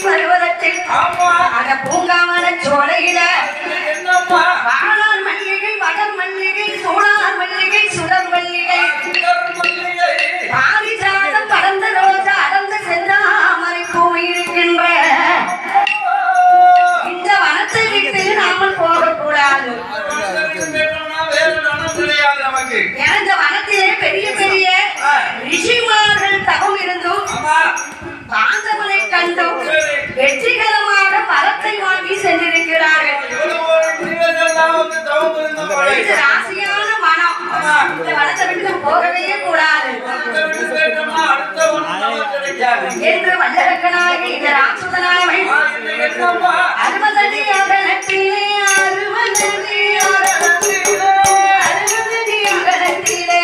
பருவதத்தில் அந்த பூங்காவன சோலையில வாழார் மல்லிகை வளர் மல்லிகை சூடார் மல்லிகை சுடர் மல்லிகை பாரிஜாதம் பறந்த ரோஜா அடர்ந்த செந்தாமரை பூ இருக்கின்ற இந்த வனத்தை விட்டு நாமல் போகக்கூடாது. இந்த வனத்திலே பெரிய பெரிய ரிஷிமார்கள் தவம் இருந்தும் பாந்தவனை கண்டும் வெற்றிகரமாக மரத்தை வாங்கி சென்றிருக்கிறார்கள். இது ராசியான மனம். இந்த வனத்தை விட்டு போகவே கூடாது என்று வல்லரக்கனாகி இந்த ராசுதனாவை 60 அடி அகலத்திலே 60 அடி அகலத்திலே 60 அடி அகலத்திலே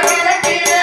அகலத்திலே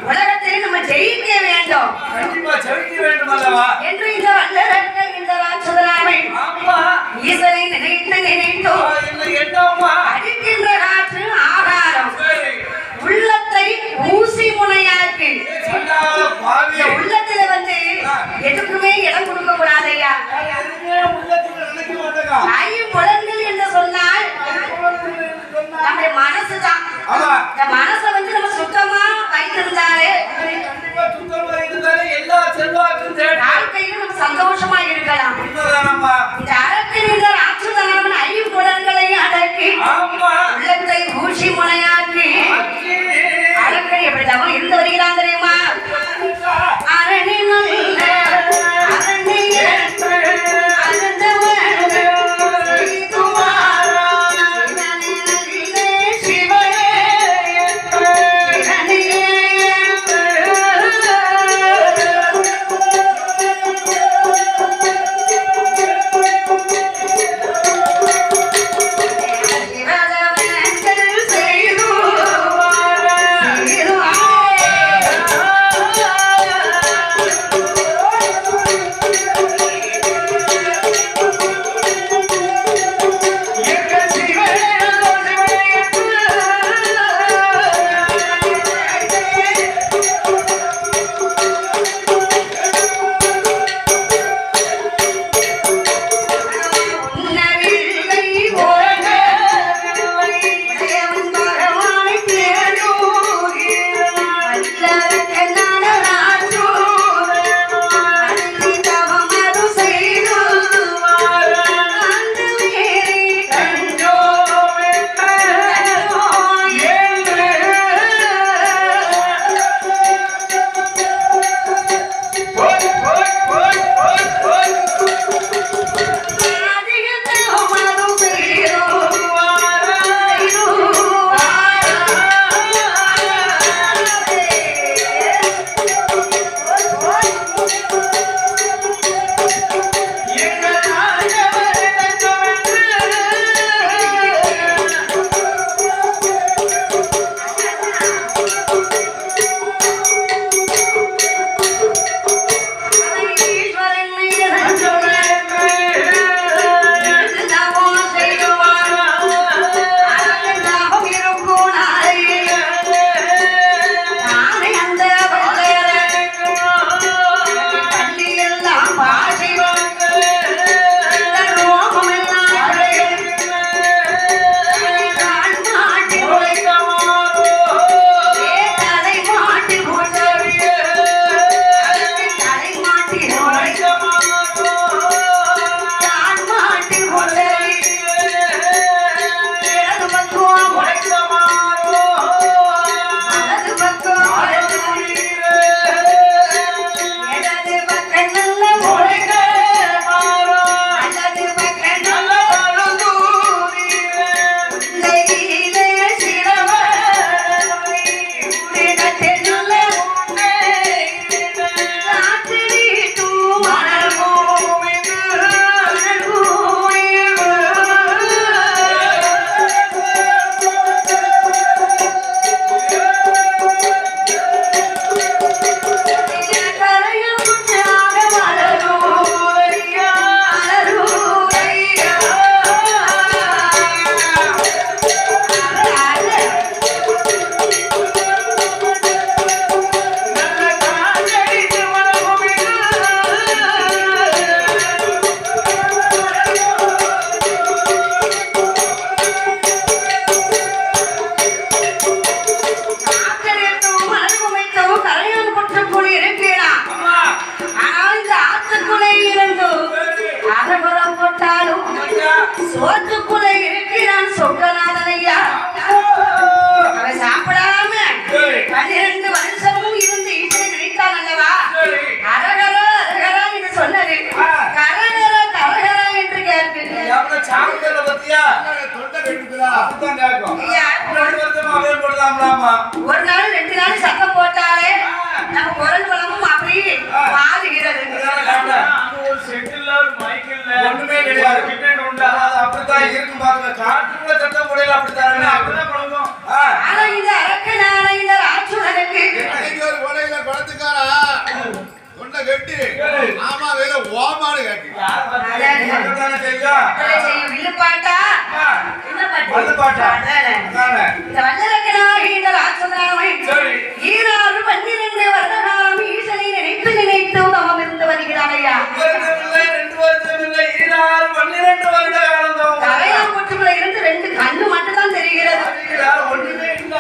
உலகத்தில் நம்ம ஜெயிக்க வேண்டும் என்று இந்த வல்லரக்க இந்த ராட்சதராமை ஈசனை நினைத்தோ அடிக்கின்ற காற்று ஆகாரம் உள்ளத்தை ஊசி முனையாக்கி உள்ளத்துல எதுக்குமே இடம் கொடுக்க கூடாது ஐயா. ஐம்புலன்கள் என்று சொன்னால் நம்முடைய மனசுதான். இந்த மனசை நம்ம சுத்தமா வைத்திருந்தாலே எல்லா செல்வாக்கும் வாழ்க்கையில் நம்ம சந்தோஷமா இருக்கலாம். இந்த அரக்கின்ற ராட்சதனான ஐம்புலன்களையும் அடக்கி உள்ளத்தை ஊசி முனையாக்கி அரக்கை எப்படிதான் இருந்து வருகிறான் தெரியுமா? சோத்துக்குள்ளே இருக்கிறான் சொக்கநாதன் ஐயா. அவன் சாப்பிடாம 12 வருஷமும் இருந்து ஈசனை நினைத்தான் அல்லவா? அரகரா அரகரா என்று சொன்னது கரகரா கரகரா என்று கேட்கிறேன். ஒரு நாள் 2 நாள் சத்தம் போட்டாலே நம்ம குரல் வளமும் அப்படி மாறுகிறது. ஒண்ணுமே கிடையாது. அப்படித்தான் இருக்கும் பாருங்க. காட்டுக்குள்ள சட்டம் முறையில் அப்படித்தான். ஆனா இந்த அரக்கனான இந்த அது பாட்டா? அதானே. அதானே. இந்த வல்லரக்கனாகி இந்த ராட்சதாவை சரி. 12 வருட காலம் ஈசனை நினைத்து நினைத்து தவம் இருந்து வருகிறான் ஐயா. வருடமில்லை, 2 வருடமில்லை, 12 வருட காலம் தான். தலையார் குற்றுக்குள்ள இருந்து 2 கண்ணு மட்டும் தான் தெரிகிறது. அதுக்குதான் ஒண்ணுமே இல்ல.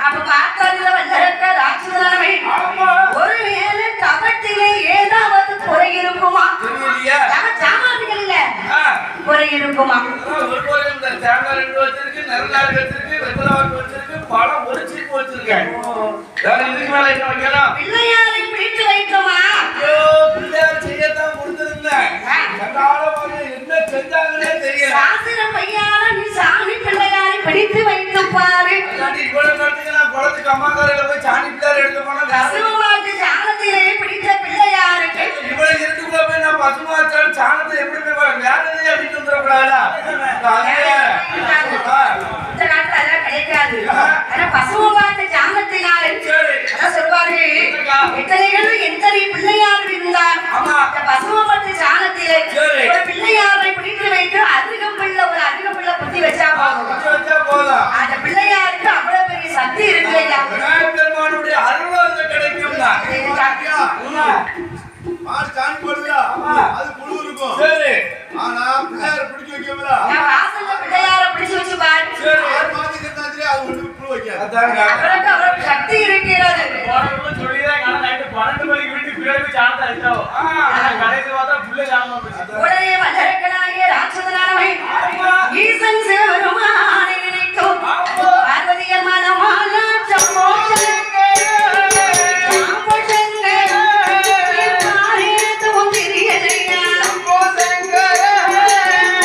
அப்ப பார்த்தாங்க வல்லரக்க ராட்சதாவை. ஆமா. ஒருவேளை தவத்திலே ஏதாவது குறை இருக்குமா? தெரியலையா? சாமான்கள் இல்ல ஆ. குறை இருக்குமா? அதான் ஒரு கோயில் இந்த தேங்காய் 2 வச்சிருக்கு, நெருநாள் வச்சிருக்கு, வெத்தலை வாக்கு வச்சிருக்கு, பழம் ஒரு சீப்பு வச்சிருக்கேன். வேற இதுக்கு மேல என்ன வைக்கலாம்? பிள்ளையாரை பிடித்து வைக்குமா? ஐயோ, பிள்ளையார் செய்யத்தான் கொடுத்திருந்தேன். கண்டாலும் என்ன செஞ்சாங்கன்னே தெரியல. சாஸ்திரம் பையால நீ சாமி பிள்ளையாரை பிடித்து வைத்து பாரு. அதாண்டி இவ்வளவு நேரத்துக்கு நான் குளத்துக்கு அம்மாக்காரையில போய் சாணி பிள்ளையார் எடுக்க போனா பசுமாட்டு சாணத்திலே பிடித்த பிள்ளையாருக்கு இவ்வளவு இருட்டுக்குள்ள போய் நான் பசுமாச்சாலும் சாணத்தை எப்படி போய் வேற எதையும் அடிட்டு வந்துடக்கூடாதா? இந்த காலத்துல அதெல்லாம் கிடைக்காது. ஆனா பசுமாட்டு சாணத்தினாலே அதான் சொல்வாரு, எத்தனை பிள்ளையார் இருந்தார். ஆமா. இந்த பசுமாட்டு சாணத்திலே சரி. ஒரு பிள்ளையாரை பிடித்து வைத்து ஒரு அதிகம்பிள்ளை புத்தி வச்சா போதும். அந்த பிள்ளையாருக்கு அவ்வளவு பெரிய சக்தி இருக்கு ஐயா. விநாயகர் பெருமானுடைய அருள் அங்க கிடைக்கும் தான். மாடு சாணி போடுதா? ஆமா. அது புழு இருக்கும். சரி. ஆனா பிள்ளையார பிடிக்க வைக்கல. நான் வாசல்ல பிள்ளையாரை பிடிச்சு வச்சு பாரு. சரி. 6 மாதத்துக்கு இருந்தாச்சு அது ஒண்ணு புழு வைக்காது. அதாங்க. அவருக்கு அவ்வளவு சக்தி இருக்கிறது. போறவங்க சொல்லிதான் காணோம். நைட்டு 12 மணிக்கு வீட்டுக்கு பின்னாடி சாணத்தை அடிச்சாவோ. கடைசி பார்த்தா புள்ள சாணமா போச்சு. உடனே வல்லரக்கனாகிய ராட்சதனானவன் ஈசன் சிவபெருமானை நினைத்தோம். பார்வதியர் மனமால சம்போ சங்கர, சம்போ சங்கர, தாரேத்துவம் தெரியலையா,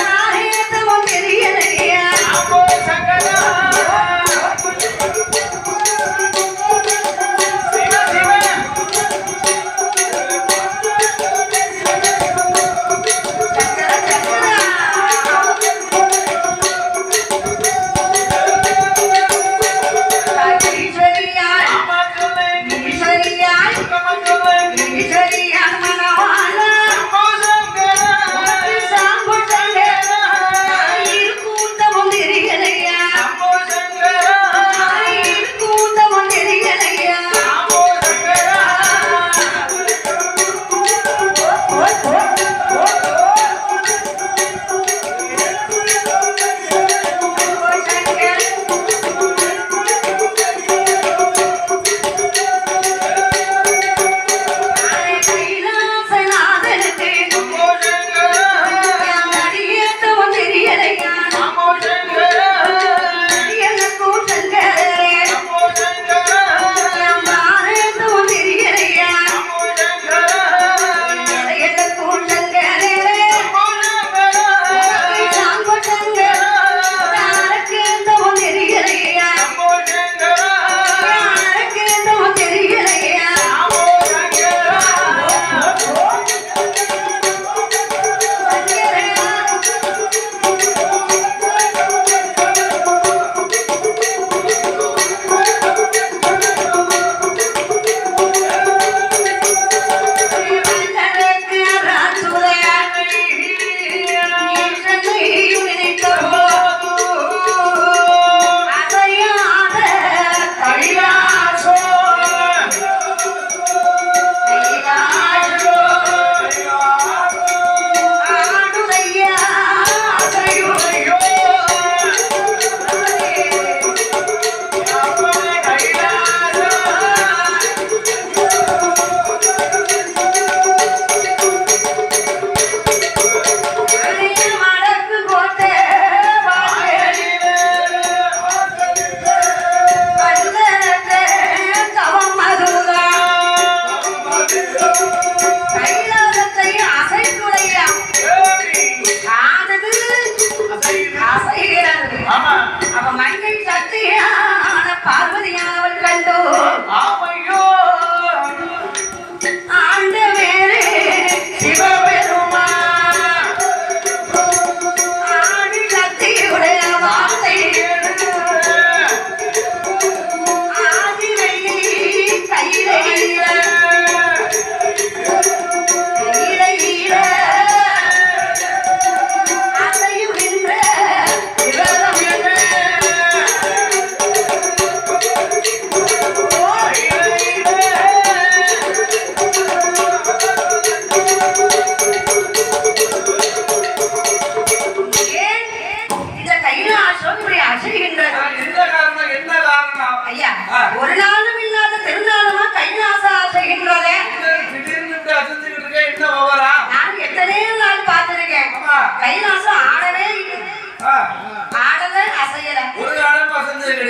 தாரேத்துவம் தெரியலையா. சிவ சிவ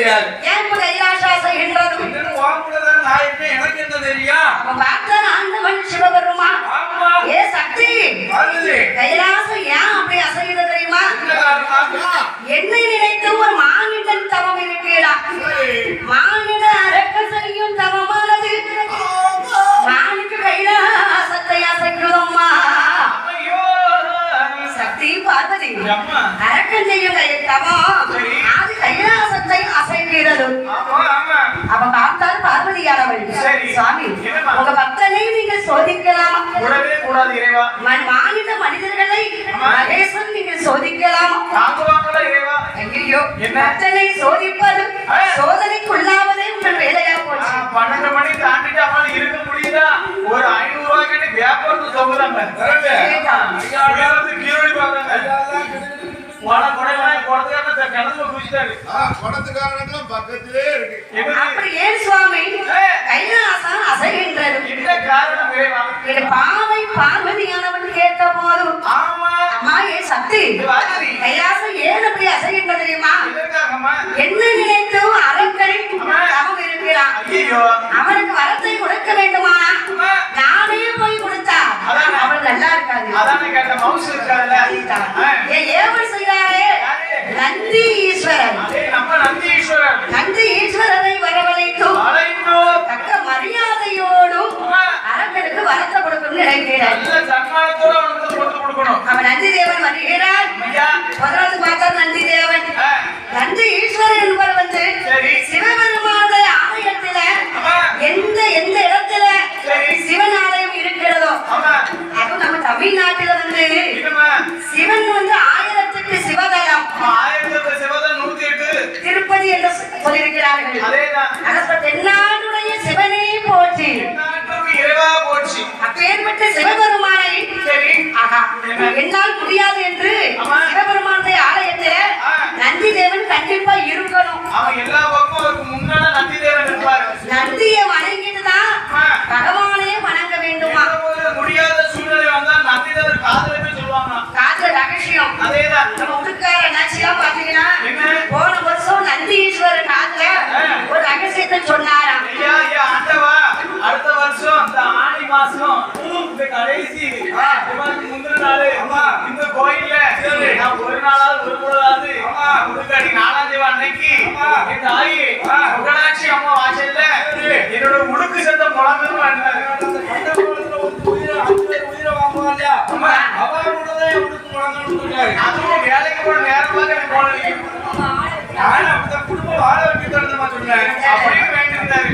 கிடையாது. ஏன் இப்ப கைலாசா செய்கின்றது? என்னன்னு வாங்குறதான் நான் என்ன எனக்கு என்ன தெரியும்? அப்ப பார்த்தான் ஆண்டவன் சிவபெருமான். ஆமா. ஏ சக்தி, வருது. கைலாசம் ஏன் அப்படி அசையுது தெரியுமா? என்ன காரணம்? என்னை நினைத்து ஒரு மானிடன் தவம் இருக்கிறா. மானிட அரக்க செய்யும் தவமானது மானுக்கு கைலாசத்தை அசைக்குதம்மா. ஐயோ சக்தி பார்வதி, அம்மா. அரக்கன் செய்யும் தவம் சரி. அது கைலாசத்தை அசைக்கிறது. ஆமா ஆமா அவ பார்த்தால் பார்வதியானவள். சரி. சுவாமி, என்னம்மா? உங்க பக்தனை நீங்க சோதிக்கலாமா? கூடவே கூடாது இறைவா. மானிட மனிதர்களை மகேசன் நீங்க சோதிக்கலாமா? தாங்குவாங்களா இறைவா? ஐயோ, என்ன? பக்தனை சோதிப்பது ஆ. சோதனைக்குள்ளாவதே உங்கள் வேலையா போச்சு. 12 மணி தாண்டிட்டு அவனால இருக்க முடியுதா? ஒரு 500 ரூபாய் கேட்டு வியாபாரத்துக்கு சொல்லுறாங்க. கீழடி பாக்குறாங்க. மழை கொடைவாய் குடத்துக்கான கிணத்துல குதிச்சிட்டாரு. குடத்துக்காரனுக்கும் பக்கத்திலே இருக்கு. அப்படி ஏன் சுவாமி கைலாசம் அசைகின்றது? என்ன காரணம் இறைவா? இது பாவை பார்வதியானவன் கேட்ட போதும் ஆமா அம்மா ஏ சக்தி, வாரி. கைலாசம் ஏன் அப்படி அசைகின்றது தெரியுமா? எதற்காகம்மா? என்ன நினைத்தும் அரக்கரை தவம் இருக்கிறான். ஐயோ அவனுக்கு வரத்தை கொடுக்க வேண்டுமானா நானே போய் கொடுத்தா அதான். அவன் நல்லா இருக்காது. அதானே கேட்ட மவுசு இருக்காதுல்ல. ஏவல் செய்கிறாரே நந்தி ஈஸ்வரன். அதே நம்ம நந்தீஸ்வரர். நந்தி ஈஸ்வரனை வரவழைத்து அழைத்தோ தக்க மரியாதையோடும் அரக்கனுக்கு வரத்தை கொடுக்கணும்னு நினைக்கிறார். நல்ல சன்மானத்தோட அவனுக்கு கொடுக்கணும். அவன் நந்தி தேவன் வருகிறார். ஐயா முதலாவது பார்த்தார் நந்தி தேவன். ஆ. நந்தி ஈஸ்வரன் என்பவர் வந்து சரி. சிவபெருமானுடைய ஆலயத்தில ஆமா. எந்த எந்த இடத்துல சரி. சிவன் ஆலயம் இருக்கிறதோ ஆமா அதுவும் நம்ம தமிழ்நாட்டுல வந்து இதுமா சிவன் வந்து 1000க்கு சிவதலம் 1000 சிவதம் 108 திருப்பதி என்று சொல்லியிருக்கிறார்கள். அதேதான். அதற்கு தென்னாடுடைய சிவனே போற்றி. நாட்டுக்கு இறைவா போச்சு. அப்பேற்பட்ட சிவபெருமானை சரி. ஆஹா, என்னால் முடியாது என்று ஆமா. சிவபெருமானுடைய ஆலயத்தில ஆ. நந்தி தேவன் கண்டிப்பா இருக்கணும். அவன் எல்லா பக்கமும் அவருக்கு முன்னால நந்தி தேவன் இருப்பாரு. நந்தியை வணங்கிட்டு தான் ஆ. பகவானே வணங்க வேண்டுமா? எந்த ஒரு முடியாத சூழ்நிலை வந்தா நந்தி தேவன் காதுல போய் சொல்லுவாங்க. காதுல ரகசியம். அதேதான். நம்ம உடுக்கார நச்சிலாம் பாத்தீங்கன்னா என்ன? போன வருஷம் நந்தி ஈஸ்வரர் காதுல ஒரு ரகசியத்தை சொன்னாராம். ஐயா ஐயா ஆண்டவா, அடுத்த வருஷம் இந்த ஆடி மாசம் இந்த கடைசி சிவனுக்கு முந்தின நாள் இந்த கோயில்ல நான் ஒரு நாளாவது ஒரு பொழுதாவது முதுக்காடி 4ஆம் தேதி அன்னைக்கு என் தாயி முகனாட்சி அம்மா வாசல்ல என்னோட உடுக்கு சத்தம் முழங்கணும். உயிரை வாங்குவான் இல்லையா? அவனோடதான் உடுக்கு முழங்கணும்னு சொல்றாரு. அதுவும் வேலைக்கு போன நேரமாக எனக்கு போனது. நான் அப்படிதான் குடும்பம் வாழ வைக்கிறதுமா சொன்னேன். அப்படின்னு வேண்டியிருந்தாரு.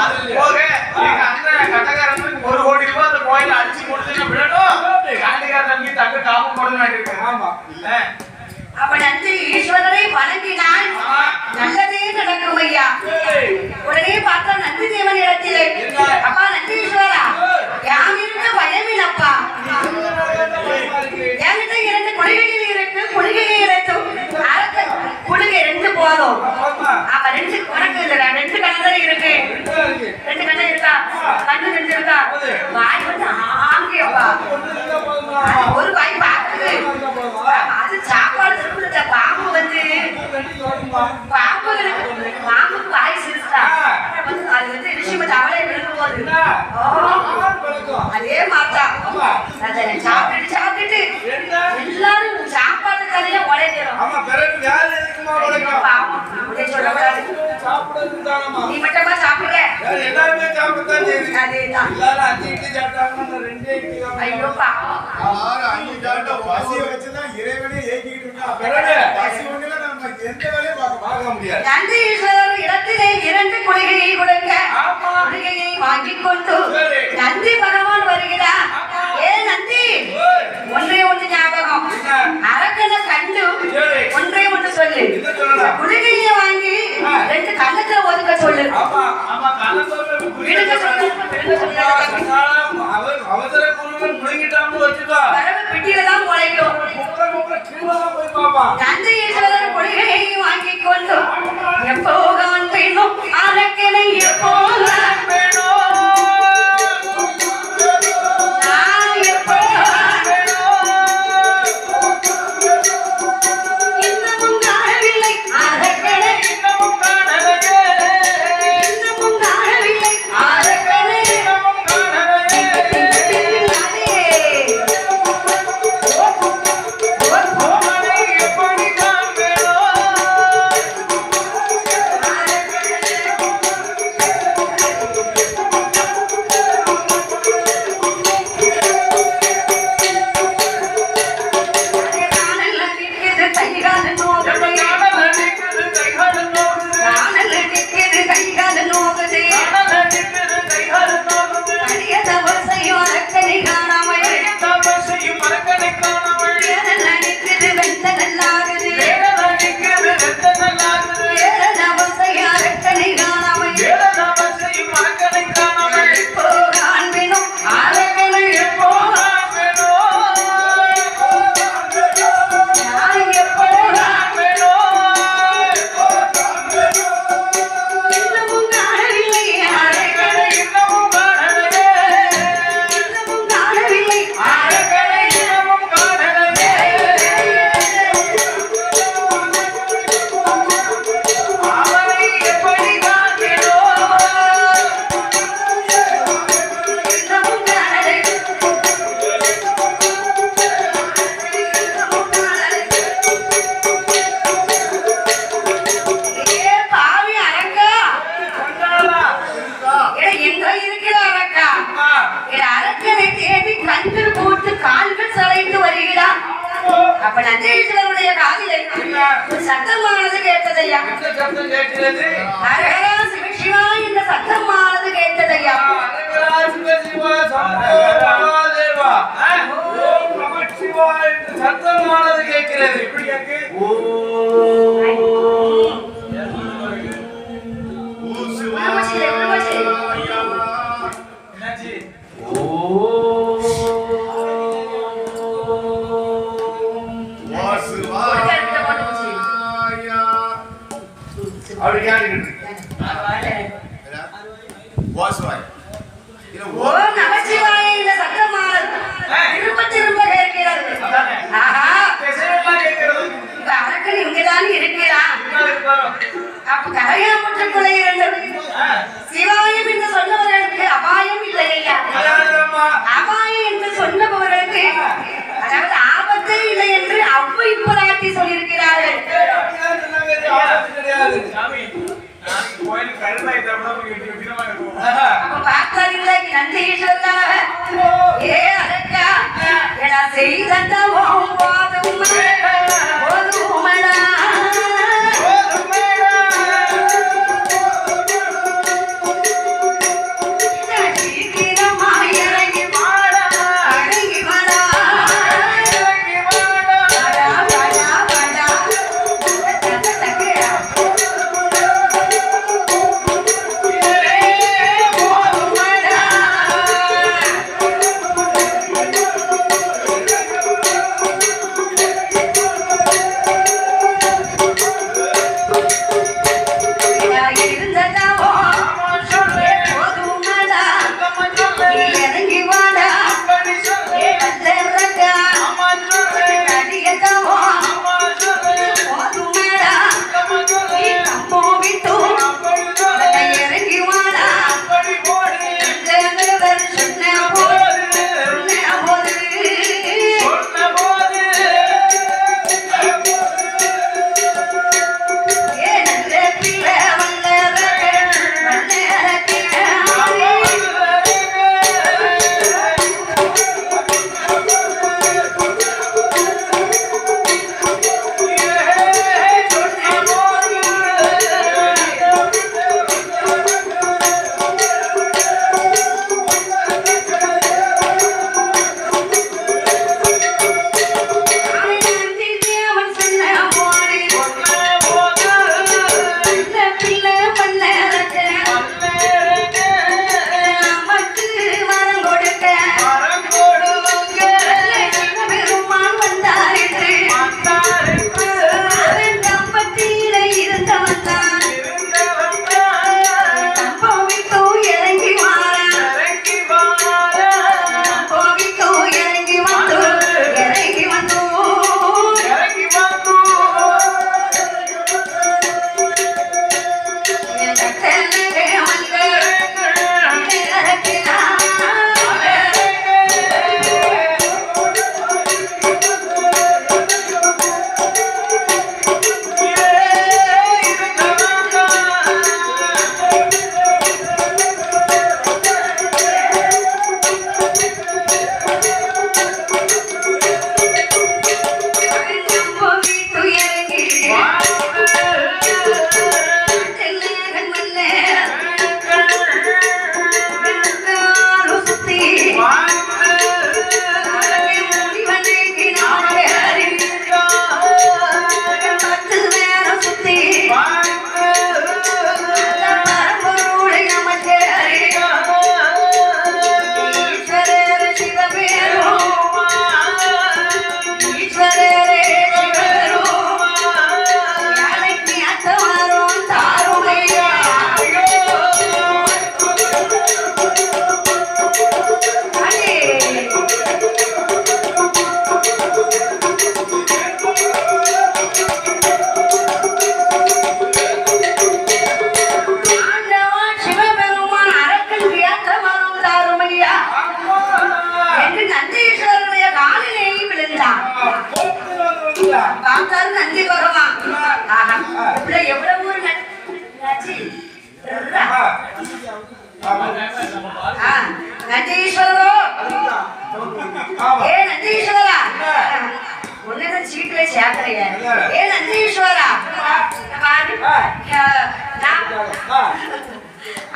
அது போக எங்க அண்ணன் கட்டக்காரனுக்கு 1 கோடி ரூபாய் அந்த கோயில அடிச்சு கொடுத்து விடணும். காண்டிகார தம்பி தங்க காப்பு போட வேண்டியிருக்கு. ஆமா. அப்ப நந்தி ஈஸ்வரரை வணங்கினால் நல்லதே நடக்கும் ஐயா. உடனே பார்த்தா நந்தி தேவன் இடத்திலே அப்பா நந்தி ஈஸ்வரா யாமிருக்க பயமில்லப்பா. என்கிட்ட 2 குளிகைகள் இருக்கு. குளிகையை எடுத்து அரக்க குளிகை 2 போதும். அப்ப 2 உனக்கு இந்த 2 கண்ணு இருக்கு. 2 கண்ணு இருக்கா? கண்ணு 2 இருக்கா? வாய் வந்து ஆங்கியப்பா. ஒரு வாய் பார்க்குது. அது சாப்பாடு திரும்ப பாம்பு வந்து பாம்புக்கு வாய் சிரிச்சா அது வந்து ரிஷிம தவளை விழுகும் போது அதே மாத்தா அதை சாப்பிட்டுட்டு எல்லாரும் சாப்பாட்டு கதையில உடைக்கிறோம். ஆமா பிறகு வேலை இருக்குமா உழைக்கும் அப்படியே சொல்லக்கூடாது. சாப்பிடுறது தானம்மா நீ மட்டுமா சாப்பிடுற? எல்லாருமே சாப்பிடத்தான் செய்யுது அதேதான். எல்லாரும் 5 இட்லி சாப்பிட்டாங்கன்னா 2 இட்லி ஐயோ பாவம். எல்லாரும் 5 சாப்பிட்டா பசியை வச்சுதான் இறைவனே ஏகிக்கிட்டு இருக்கான். பிறகு பசி ஒண்ணுல நம்ம எந்த வேலையும் பார்க்க முடியாது. நந்தி ஈஸ்வரர் இடத்திலே 2 குளிகையை கொடுக்க குளிகையை வாங்கிக் கொண்டு நந்தி பகவான் வருகிறார். ஏ நந்தி, ஒன்றே ஒன்று ஞாபகம். அரக்கனை கண்டு ஒன்றே ஒன்று சொல்லு. குளிகையை வாங்கி 2 கண்ணத்துல ஒதுக்க சொல்லு. ஆமா கண்ணத்தோட விடுங்க சொல்லு. அவசர குழுவில் முழுங்கிட்டான்னு வச்சுக்கோ. வரவு பெட்டியில தான் முளைக்கும். போய் பாப்பா. நந்தி ஈஸ்வரர் குளிகையை வாங்கிக் கொண்டு எப்போதான் வேணும் அரக்கனை எப்போதான் வேணும் நான் எப்போதான் வேணும் இன்னமும் காணவில்லை அரக்கனை சத்தமானது கேட்டதையா இந்த சத்தம் கேட்கிறது ஹரஹரா சிவசிவா இந்த சத்தமானது கேட்டதையா அரகரா சிவசிவா சம்போ மகாதேவா ஓம் நமச்சிவாய என்ற சத்தமானது கேட்கிறது எப்படி கேக்கு என்னாச்சு அப்படி கேட்டுக்கிட்டு ஓ நமச்சிவாய இந்த சத்தமானது திரும்ப திரும்ப கேட்கிறது ஆஹா பேசலாம் கேக்குறது இப்ப அரக்கன் இங்கதான் இருக்கிறான் இருப்பாரோ அப்ப கரையாமுற்றுக்குள்ளே இருந்தது சிவாயம் என்று சொன்னவர்களுக்கு அபாயம் இல்லையா அதானம்மா அபாயம் என்று சொன்னவர்களுக்கு அதாவது ஆபத்தே இல்லை என்று அவ்வை இப்பராட்டி சொல்லியிருக்கிறார்கள் அப்படிதான் சொன்னாங்க இது ஆபத்து கிடையாது சாமி நான் கோயிலுக்கு கருணாய் தரப்பட விதமா இருக்கும் அப்ப பார்த்தார்களே நந்தீஸ்வரனாக ஏ அரக்கா எடா செய்தந்தவோம் போதுமடா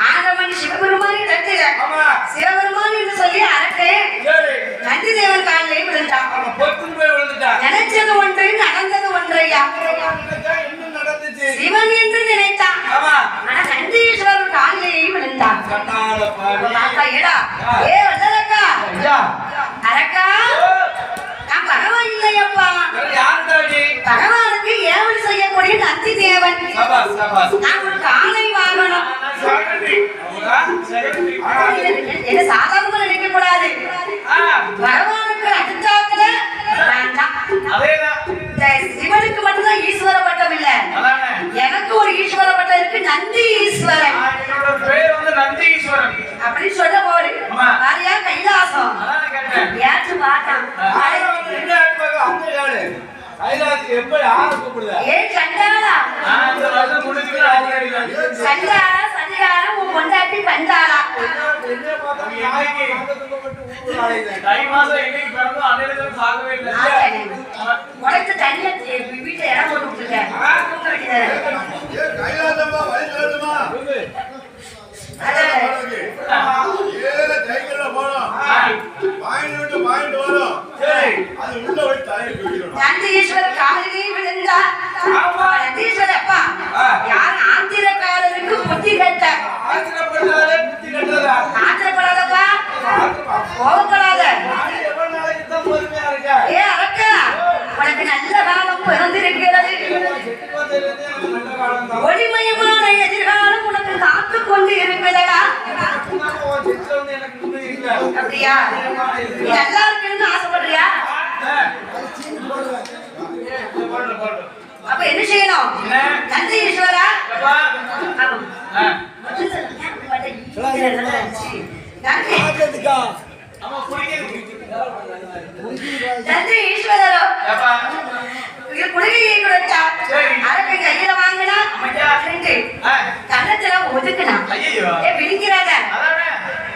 ஆதமன் சிவபெருமான் இடத்துல ஆமா. சிவபெருமான் என்று சொல்லி அரக்கே சரி. நந்தி தேவன் காலிலே விழுந்தான். அவன் பொத்துன்னு போய் விழுந்துட்டான். நினைச்சது ஒன்று நடந்தது ஒன்றையா. என்ன நடந்துச்சு? சிவன் என்று நினைத்தான். ஆமா. ஆனா நந்தீஸ்வரன் காலிலே விழுந்தான். கண்ணால பாவி. பாப்பா ஏடா ஏ வந்தலக்கா ஐயா. அரக்கா நான் பகவான் இல்லையப்பா. வேற யாருடா நீ? பகவானுக்கு ஏவல் செய்யக்கூடிய நந்தி தேவன். சபாஸ் சபாஸ். நான் ஒரு காலை வாங்கணும். சரி. என்ன சாதாரணமா நினைக்க கூடாது. பகவானுக்கு அடுத்தாக்குல வேண்டாம். அதேதான். இந்த சிவனுக்கு மட்டும்தான் ஈஸ்வர பட்டம் இல்ல. அதானே. எனக்கு ஒரு ஈஸ்வர பட்டம் இருக்கு, நந்தி ஈஸ்வரன். என்னோட பேர் வந்து நந்தீஸ்வரன். அப்படின்னு சொல்ல போடு. ஆமா. வாரியா கைலாசம் அதானே கேட்டேன். ஏற்று பார்த்தான். என்ன ஆட்பாங்க அந்த காலு? கைலாசுக்கு எப்ப யாரை கூப்பிடுதா? ஏ சண்டாளா இந்த வருஷம் முடிச்சுட்டு ஆல்ரெடி சண்டாளா சதிகாரம் உன் பொண்டாட்டி கண்டாளா. என்ன பார்த்தா நாளைக்கு தை மாசம் என்னைக்கு பிறந்தோ அன்னையில சாகவே இல்லை. உடைத்து தண்ணிய வீட்டுல இடம் போட்டு விட்டுருக்கேன். கைலாசமா வழி சொல்லணுமா சைக்கிள்ல போனோம் பாயிண்ட் வரும். சரி. அது உள்ள போய் தலையை தூக்கிடணும். நந்தீஸ்வரர் காலிலே விழுந்தா. நந்தீஸ்வரர் அப்பா யார் ஆந்திரக்காரருக்கு புத்தி கட்ட. ஆத்திரப்பட்டாலே புத்தி கட்டுறதா? ஆத்திரப்படாதப்பா, கோபப்படாத. எவ்வளவு நாளைக்கு தான் பொறுமையா இருக்கா? ஏ அரக்கா, உனக்கு நல்ல காலம் பிறந்திருக்கிறது. நல்ல காலம் தான். ஒளிமயமான எதிர்காலம் உனக்கு காத்து கொண்டு இருக்கிறதா. எனக்கு இன்னும் இல்லை. அப்படியா? நீ நல்லா இருக்குன்னு ஆசைப்படுறியா? அப்ப என்ன செய்யணும்? நந்தீஸ்வரா நன்றி ஈஸ்வரரோ குடிகையை கொடுத்தா. அரக்கு கையில வாங்கினா கண்ணத்துல ஒதுக்குனா. பிடிக்கிறாத.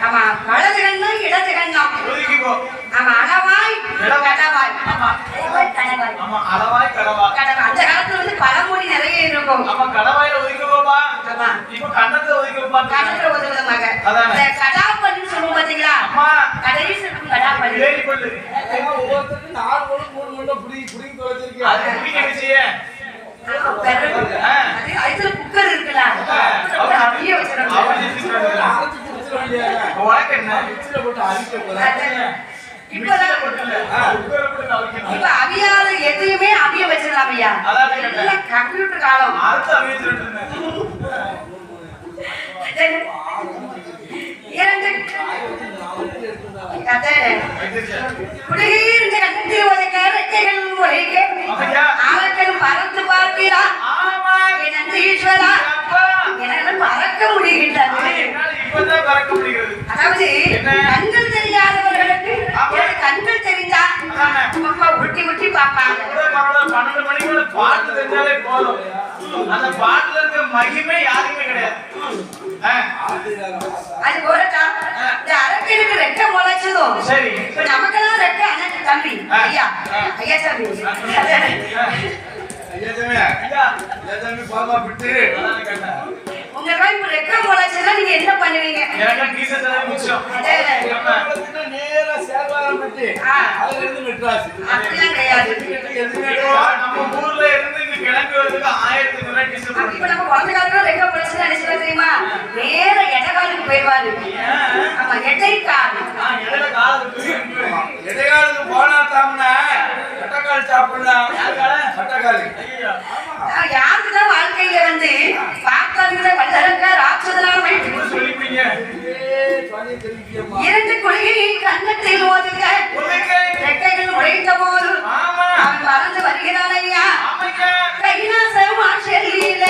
ஆமா, வலது கண்ணம் இடது கண்ணம். ஆமா, அளவாய் கடவாய். கடவாய். அந்த காலத்துல வந்து பழமொழி நிறைய இருக்கும். ஆமா, கண்ணத்துல ஒதுக்குறதாக. இந்த கடாப்பன்னு சொல்லுவோம் பாத்தீங்களா? கடைசி இருக்கும் கடாப்பன்னு. ஒவ்வொருத்தருக்கும் 4 முள்ளு 3 முள்ளு புடிங்கி தொலைச்சிருக்கீங்க. அதுல குக்கர் இருக்குல்ல, அப்படியே வச்சிருக்கோம். இப்ப அவியாத எதையுமே அவிய வச்சிடலாம் ஐயா. கம்ப்யூட்டர் காலம். இரண்டு குடியிருந்த கண்ணத்தில் உதைக்க ரெக்கைகள் உடைக்க ஆரக்கன் பறந்து பார்க்கிறான். நந்தீஸ்வரா என்னால் பறக்க முடிகின்றது. அதாவது கண்கள் தெரியாதவர்களுக்கு கண்கள் தெரிந்தா உருட்டி உருட்டி பார்ப்பாங்க. 12 மணிக்குள்ள பாட்டு தெரிஞ்சாலே போதும். அந்த பாட்டுல இருக்க மகிமை யாருமே கிடையாது. அது போலதான் இந்த அரக்கனுக்கு ரெக்கை முளைச்சதும் சரி. நமக்கெல்லாம் ரெக்கை அண்ணன் தம்பி ஐயா ஐயா தம்பி உங்க இப்ப ரெக்கை முளைச்சதா நீங்க என்ன பண்ணுவீங்க? அப்படிலாம் கிடையாது. நம்ம ஊர்ல இருந்து இங்க கிளம்பி வரதுக்கு 1000 ரூபாய் டீசல் இப்ப நம்ம குழந்தை காலத்துல ரெக்கை முளைச்சதா நினைச்சா தெரியுமா? நேர எடகாலுக்கு போயிடுவாரு. ஆமா, எட்டைக்கால். எடைகாலுக்கு போனா தாம்னா எட்டக்கால் சாப்பிடலாம். யாருக்குதான் வாழ்க்கையில வந்து பார்த்தாங்க வல்லரங்க ராட்சதனாக சொல்லிப்பீங்க. இரண்டு கொள்கையை கன்னத்தில் ஓதுங்க. ரெக்கைகள் உடைத்த போது அவன் பறந்து வருகிறான் ஐயா. கைலாசம் ஆச்சரியில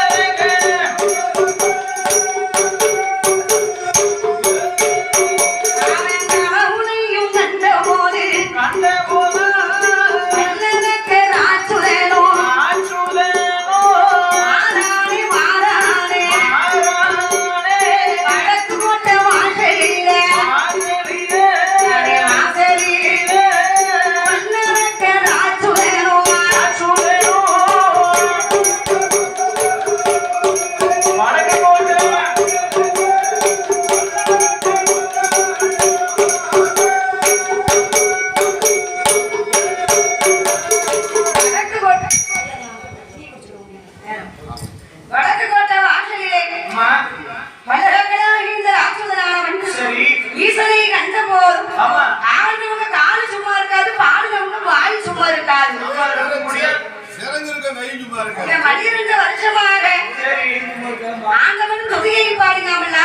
கண்ணத்தில் உண்மையை கண்ட போதும் ஆமா. ஆளுநவங்க காலு சும்மா இருக்காது, பாடுனவங்க வாய் சும்மா இருக்காது. சிறந்திருக்க நைஞ்சு பாருங்க. இந்த 12 வருஷமாக சரி ஆண்டவன் துதியை பாடினாமல்